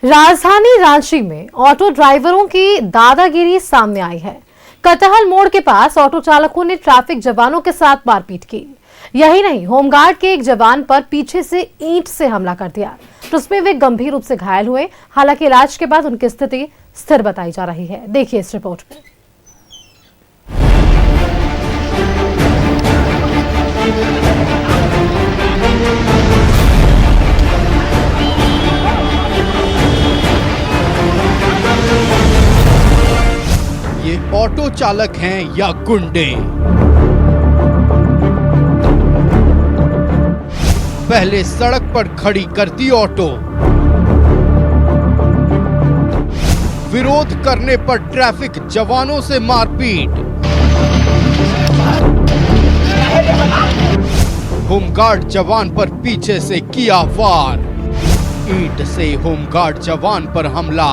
राजधानी रांची में ऑटो ड्राइवरों की दादागिरी सामने आई है। कटहल मोड़ के पास ऑटो चालकों ने ट्रैफिक जवानों के साथ मारपीट की। यही नहीं, होमगार्ड के एक जवान पर पीछे से ईंट से हमला कर दिया, तो उसमें वे गंभीर रूप से घायल हुए। हालांकि इलाज के बाद उनकी स्थिति स्थिर बताई जा रही है। देखिए इस रिपोर्ट में। ये ऑटो चालक हैं या गुंडे? पहले सड़क पर खड़ी करती ऑटो, विरोध करने पर ट्रैफिक जवानों से मारपीट, होमगार्ड जवान पर पीछे से किया वार, ईंट से होमगार्ड जवान पर हमला।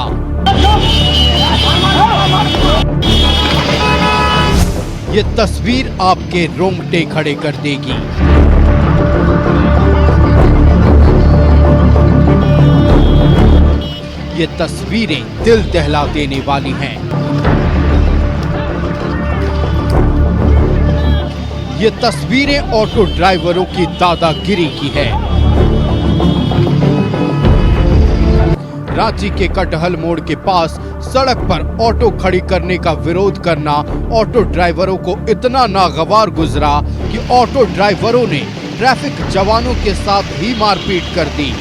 ये तस्वीर आपके रोंगटे खड़े कर देगी। ये तस्वीरें दिल दहला देने वाली हैं। ये तस्वीरें ऑटो ड्राइवरों की दादागिरी की है। रांची के कटहल मोड़ के पास सड़क पर ऑटो खड़ी करने का विरोध करना ऑटो ड्राइवरों को इतना नागवार गुजरा कि ऑटो ड्राइवरों ने ट्रैफिक जवानों के साथ ही मारपीट कर दी।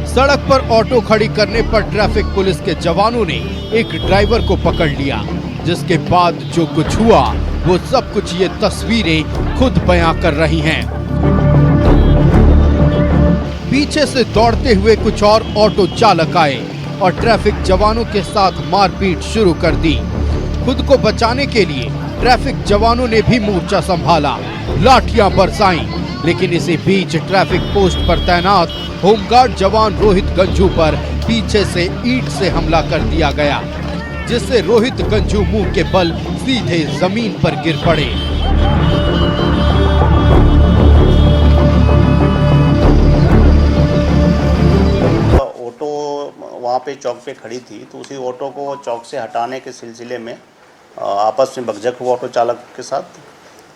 सड़क पर ऑटो खड़ी करने पर ट्रैफिक पुलिस के जवानों ने एक ड्राइवर को पकड़ लिया, जिसके बाद जो कुछ हुआ वो सब कुछ ये तस्वीरें खुद बयां कर रही हैं। पीछे से दौड़ते हुए कुछ और ऑटो चालक आए और ट्रैफिक जवानों के साथ मारपीट शुरू कर दी। खुद को बचाने के लिए ट्रैफिक जवानों ने भी मोर्चा संभाला, लाठियां बरसाईं, लेकिन इसी बीच ट्रैफिक पोस्ट पर तैनात होमगार्ड जवान रोहित गंजू पर पीछे से ईंट से हमला कर दिया गया, जिससे रोहित गंजू मुंह के बल सीधे जमीन पर गिर पड़े। ऑटो वहाँ पे चौक पे खड़ी थी, तो उसी ऑटो को चौक से हटाने के सिलसिले में आपस में बकझक हुआ ऑटो चालक के साथ,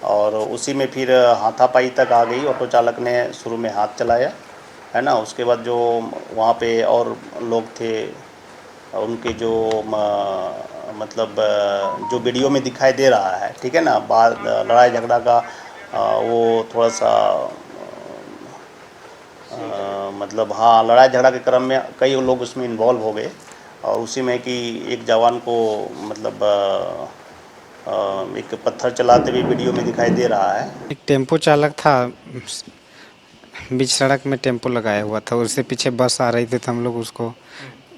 और उसी में फिर हाथापाई तक आ गई। ऑटो चालक ने शुरू में हाथ चलाया, है ना। उसके बाद जो वहाँ पे और लोग थे, उनके जो मतलब जो वीडियो में दिखाई दे रहा है, ठीक है ना, बाद लड़ाई झगड़ा का वो थोड़ा सा मतलब हाँ, लड़ाई झगड़ा के क्रम में कई लोग उसमें इन्वॉल्व हो गए, और उसी में कि एक जवान को मतलब एक पत्थर चलाते हुए वीडियो में दिखाई दे रहा है। एक टेम्पो चालक था, बीच सड़क में टेम्पो लगाया हुआ था, उससे पीछे बस आ रही थी, तो हम लोग उसको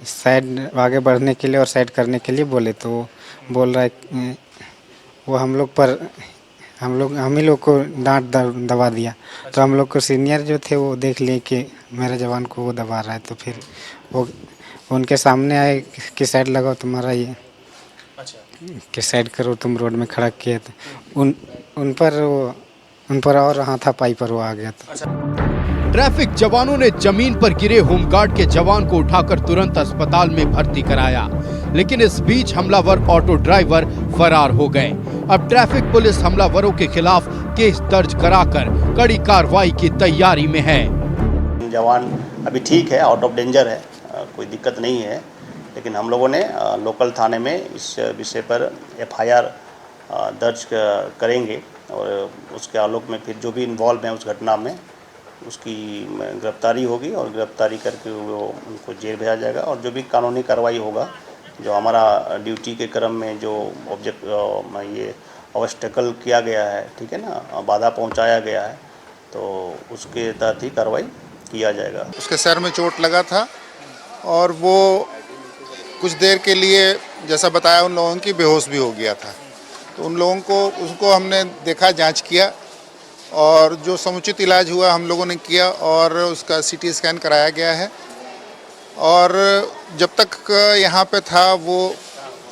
साइड आगे बढ़ने के लिए और साइड करने के लिए बोले, तो वो बोल रहा है, वो हम ही लोग को डांट दबा दिया। तो हम लोग को सीनियर जो थे वो देख लिए कि मेरे जवान को वो दबा रहा है, तो फिर वो उनके सामने आए कि साइड लगाओ तुम्हारा ये, कि साइड करो, तुम रोड में खड़ा किए। तो उन पर और हाथापाई पर वो आ गया था। ट्रैफिक जवानों ने जमीन पर गिरे होमगार्ड के जवान को उठाकर तुरंत अस्पताल में भर्ती कराया, लेकिन इस बीच हमलावर ऑटो ड्राइवर फरार हो गए। अब ट्रैफिक पुलिस हमलावरों के खिलाफ केस दर्ज कराकर कड़ी कार्रवाई की तैयारी में है। जवान अभी ठीक है, आउट ऑफ डेंजर है, कोई दिक्कत नहीं है, लेकिन हम लोगों ने लोकल थाने में इस विषय पर FIR दर्ज करेंगे, और उसके आलोक में फिर जो भी इन्वॉल्व हैं उस घटना में उसकी गिरफ्तारी होगी, और गिरफ्तारी करके वो उनको जेल भेजा जाएगा, और जो भी कानूनी कार्रवाई होगा, जो हमारा ड्यूटी के क्रम में जो ये ऑब्स्टेकल किया गया है, ठीक है ना, बाधा पहुंचाया गया है, तो उसके तहत ही कार्रवाई किया जाएगा। उसके सर में चोट लगा था, और वो कुछ देर के लिए जैसा बताया उन लोगों की बेहोश भी हो गया था। तो उन लोगों को उसको हमने देखा, जांच किया, और जो समुचित इलाज हुआ हम लोगों ने किया, और उसका CT स्कैन कराया गया है। और जब तक यहाँ पे था वो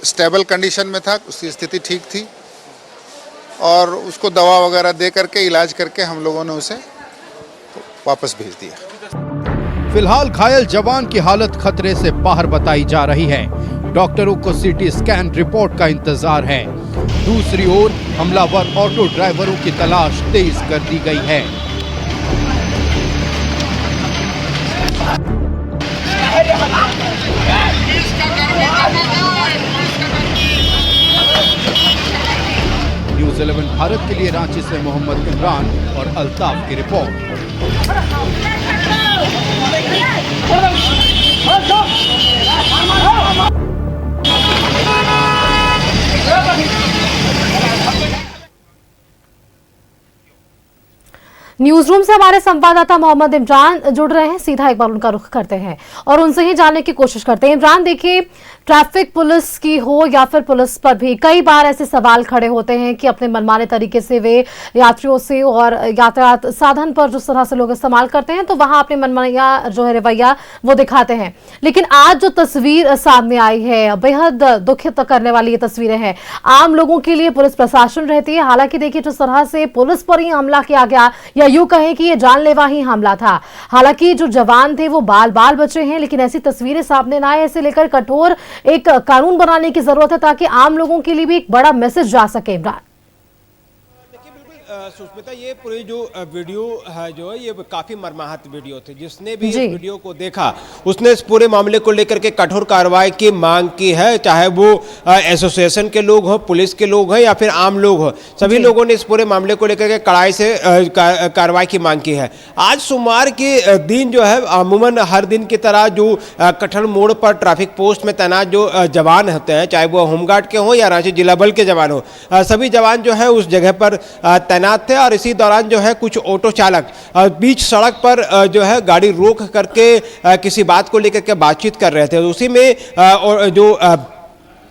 स्टेबल कंडीशन में था, उसकी स्थिति ठीक थी और उसको दवा वगैरह दे करके इलाज करके हम लोगों ने उसे वापस भेज दिया। फिलहाल घायल जवान की हालत खतरे से बाहर बताई जा रही है। डॉक्टरों को सीटी स्कैन रिपोर्ट का इंतजार है। दूसरी ओर हमलावर ऑटो ड्राइवरों की तलाश तेज कर दी गई है। न्यूज़ 11 भारत के लिए रांची से मोहम्मद इमरान और अल्ताफ की रिपोर्ट। न्यूज रूम से हमारे संवाददाता मोहम्मद इमरान जुड़ रहे हैं। सीधा एक बार उनका रुख करते हैं और उनसे ही जानने की कोशिश करते हैं। इमरान, देखिए, ट्रैफिक पुलिस की हो या फिर पुलिस पर भी कई बार ऐसे सवाल खड़े होते हैं कि अपने मनमाने तरीके से वे यात्रियों से और यातायात साधन पर जिस तरह से लोग इस्तेमाल करते हैं तो वहां अपने मनमाना जो है रवैया वो दिखाते हैं। लेकिन आज जो तस्वीर सामने आई है, बेहद दुखित करने वाली ये तस्वीरें हैं। आम लोगों के लिए पुलिस प्रशासन रहती है। हालांकि देखिए, जिस तरह से पुलिस पर ही हमला किया गया, या यूं कहें कि ये जानलेवा ही हमला था। हालांकि जो जवान थे वो बाल बाल बचे हैं, लेकिन ऐसी तस्वीरें सामने ना आए, ऐसे लेकर कठोर एक कानून बनाने की जरूरत है ताकि आम लोगों के लिए भी एक बड़ा मैसेज जा सके। इमरान, सुष्मिता, ये पूरी जो वीडियो है जो है ये काफी मर्माहत वीडियो थी। जिसने भी इस वीडियो को देखा उसने इस पूरे मामले को लेकर के कठोर कार्रवाई की मांग की है, चाहे वो एसोसिएशन के लोग हो, पुलिस के लोग हैं या फिर आम लोग हो। सभी लोगों ने इस पूरे मामले को लेकर के कड़ाई से कार्रवाई की मांग की है। आज सोमवार के दिन जो है अमूमन हर दिन की तरह जो कटहल मोड़ पर ट्रैफिक पोस्ट में तैनात जो जवान होते हैं, चाहे वो होमगार्ड के हों या रांची जिला बल के जवान हो, सभी जवान जो है उस जगह पर तैनात थे। और इसी दौरान जो है कुछ ऑटो चालक बीच सड़क पर जो है गाड़ी रोक करके किसी बात को लेकर के बातचीत कर रहे थे। उसी में जो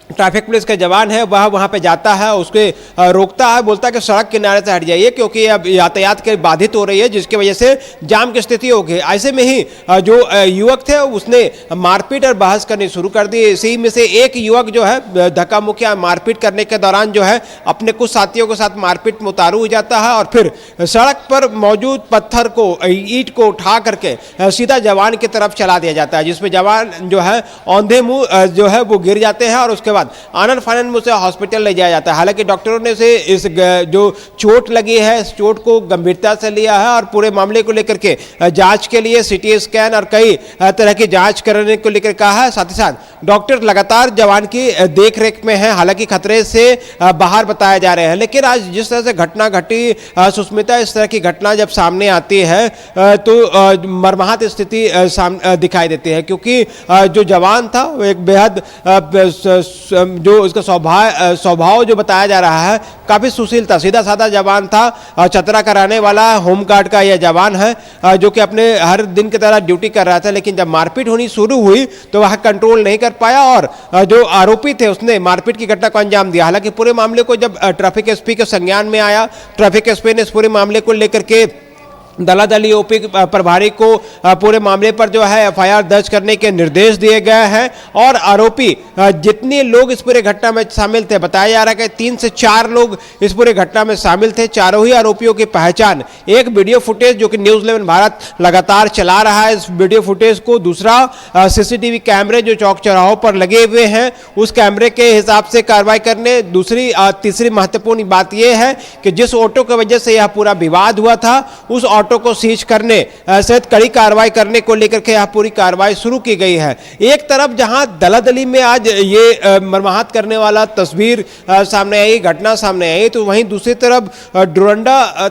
ट्रैफिक पुलिस के जवान है वह वहाँ पे जाता है, उसके रोकता है, बोलता है कि सड़क किनारे से हट जाइए क्योंकि अब यातायात के बाधित हो रही है, जिसकी वजह से जाम की स्थिति हो गई। ऐसे में ही जो युवक थे उसने मारपीट और बहस करनी शुरू कर दी। इसी में से एक युवक जो है धक्का मुक्की मारपीट करने के दौरान जो है अपने कुछ साथियों के साथ मारपीट में उतारू हो जाता है और फिर सड़क पर मौजूद पत्थर को, ईंट को उठा करके सीधा जवान की तरफ चला दिया जाता है, जिसमें जवान जो है औंधे मुंह जो है वो गिर जाते हैं और उसके बाद आनंद फानंद उसे हॉस्पिटल ले जाया जाता है। हालांकि डॉक्टरों ने इसे इस जो चोट लगी है इस चोट को गंभीरता से लिया है और पूरे मामले को लेकर के जांच के लिए सीटी स्कैन और कई तरह की जांच करने को लेकर कहा है। साथ ही साथ डॉक्टर लगातार जवान की देखरेख में है, हालांकि खतरे से बाहर बताए जा रहे हैं। लेकिन आज जिस तरह से घटना घटी सुष्मिता, इस तरह की घटना जब सामने आती है तो मर्माहत स्थिति दिखाई देती है, क्योंकि जो जवान था वो एक बेहद जो उसका स्वभाव जो बताया जा रहा है काफी सुशील था, सीधा साधा जवान था, चतरा कराने वाला होमगार्ड का यह जवान है जो कि अपने हर दिन की तरह ड्यूटी कर रहा था। लेकिन जब मारपीट होनी शुरू हुई तो वह कंट्रोल नहीं कर पाया और जो आरोपी थे उसने मारपीट की घटना को अंजाम दिया। हालांकि पूरे मामले को जब ट्रैफिक एसपी के संज्ञान में आया, ट्रैफिक एसपी ने इस पूरे मामले को लेकर के दलादली ओपी प्रभारी को पूरे मामले पर जो है एफआईआर दर्ज करने के निर्देश दिए गए हैं और आरोपी जितने लोग इस पूरे घटना में शामिल थे, बताया जा रहा है कि 3 से 4 लोग इस पूरे घटना में शामिल थे। चारों ही आरोपियों की पहचान एक वीडियो फुटेज जो कि न्यूज़ 11 भारत लगातार चला रहा है, इस वीडियो फुटेज को दूसरा सीसीटीवी कैमरे जो चौक चौराहों पर लगे हुए हैं उस कैमरे के हिसाब से कार्रवाई करने। तीसरी महत्वपूर्ण बात यह है कि जिस ऑटो की वजह से यह पूरा विवाद हुआ था उस ऑटो को सीज करने सहित कड़ी कार्रवाई करने को लेकर के यह पूरी कार्रवाई शुरू की गई है। एक तरफ जहां दलादली में आज ये मर्माहत करने वाला तस्वीर सामने आई, घटना सामने आई, तो वहीं दूसरी तरफ डोरंडा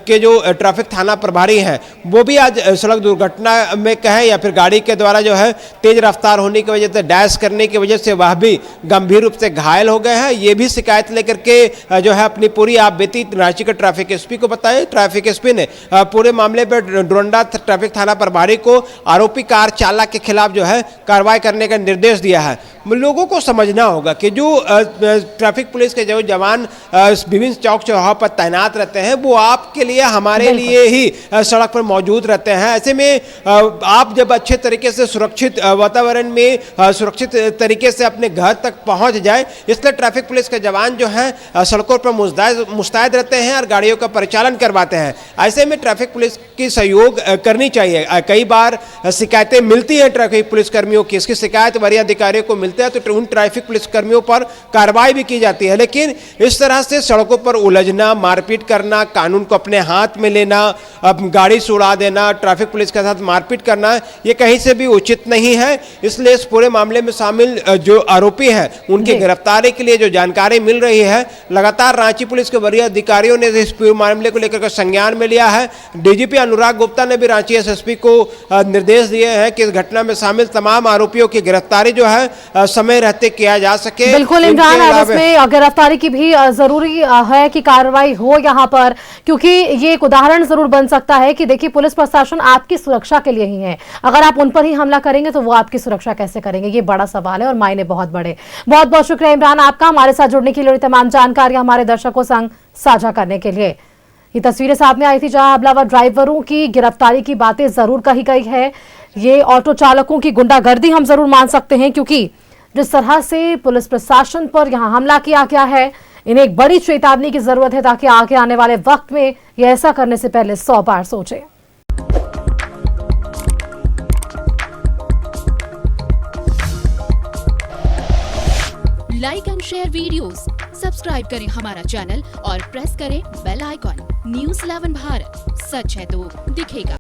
के जो ट्रैफिक थाना प्रभारी हैं वो भी आज सड़क दुर्घटना में कहें या फिर गाड़ी के द्वारा जो है तेज रफ्तार होने की वजह से, डैश करने की वजह से वह भी गंभीर रूप से घायल हो गए हैं। ये भी शिकायत लेकर के जो है अपनी पूरी आप बीती रांची के ट्रैफिक एसपी को बताई। ट्रैफिक एसपी ने पूरे मामले पर डोरंडा ट्रैफिक थाना प्रभारी को आरोपी कार चालक के खिलाफ जो है कार्रवाई करने का निर्देश दिया है। लोगों को समझना होगा कि जो ट्रैफिक पुलिस के जो जवान विभिन्न चौक चौराहों पर तैनात रहते हैं वो आपके लिए हमारे लिए ही सड़क पर मौजूद रहते हैं। ऐसे में आप जब अच्छे तरीके से सुरक्षित वातावरण में सुरक्षित तरीके से अपने घर तक पहुंच जाए, इसलिए ट्रैफिक पुलिस के जवान जो हैं सड़कों पर मुस्तैद रहते हैं और गाड़ियों का परिचालन करवाते हैं। ऐसे में ट्रैफिक पुलिस की सहयोग करनी चाहिए। कई बार शिकायतें मिलती हैं ट्रैफिक पुलिस कर्मियों की, इसकी शिकायत वरीय अधिकारियों को मिलते हैं तो उन ट्रैफिक पुलिस कर्मियों पर कार्रवाई भी की जाती है। लेकिन इस तरह से सड़कों पर उलझना, मारपीट करना, कानून को अपने हाथ में लेना, गाड़ी से उड़ा देना, ट्रैफिक पुलिस के साथ मारपीट करना, ये कहीं से भी उचित नहीं है। इसलिए इस पूरे मामले में शामिल जो आरोपी हैं उनकी गिरफ्तारी के लिए जो जानकारी मिल रही है, लगातार रांची पुलिस के वरीय अधिकारियों ने इस पूरे मामले को लेकर संज्ञान में लिया है। डीजीपी अनुराग गुप्ता ने भी रांची एसएसपी को निर्देश दिए हैं कि इस घटना में शामिल तमाम आरोपियों की गिरफ्तारी जो है समय रहते किया जा सके। बिल्कुल इमरान, इसमें गिरफ्तारी की भी जरूरी है कि कार्रवाई हो यहाँ पर, क्योंकि ये एक उदाहरण जरूर बन सकता है कि देखिए पुलिस प्रशासन आपकी सुरक्षा के लिए ही है। अगर आप उन पर ही हमला करेंगे तो वो आपकी सुरक्षा कैसे करेंगे, ये बड़ा सवाल है और मायने बहुत बड़े। बहुत बहुत शुक्रिया इमरान आपका हमारे साथ जुड़ने के लिए और तमाम जानकारी हमारे दर्शकों संग साझा करने के लिए। ये तस्वीरें सामने आई थी जहां हमलावर ड्राइवरों की गिरफ्तारी की बातें जरूर कही गई है। ये ऑटो चालकों की गुंडागर्दी हम जरूर मान सकते हैं, क्योंकि जिस तरह से पुलिस प्रशासन पर यहां हमला किया गया है, इन्हें एक बड़ी चेतावनी की जरूरत है ताकि आगे आने वाले वक्त में ये ऐसा करने से पहले 100 बार सोचें। Like and share videos, subscribe करें हमारा चैनल और प्रेस करें बेल आइकॉन। न्यूज़ 11 भारत, सच है तो दिखेगा।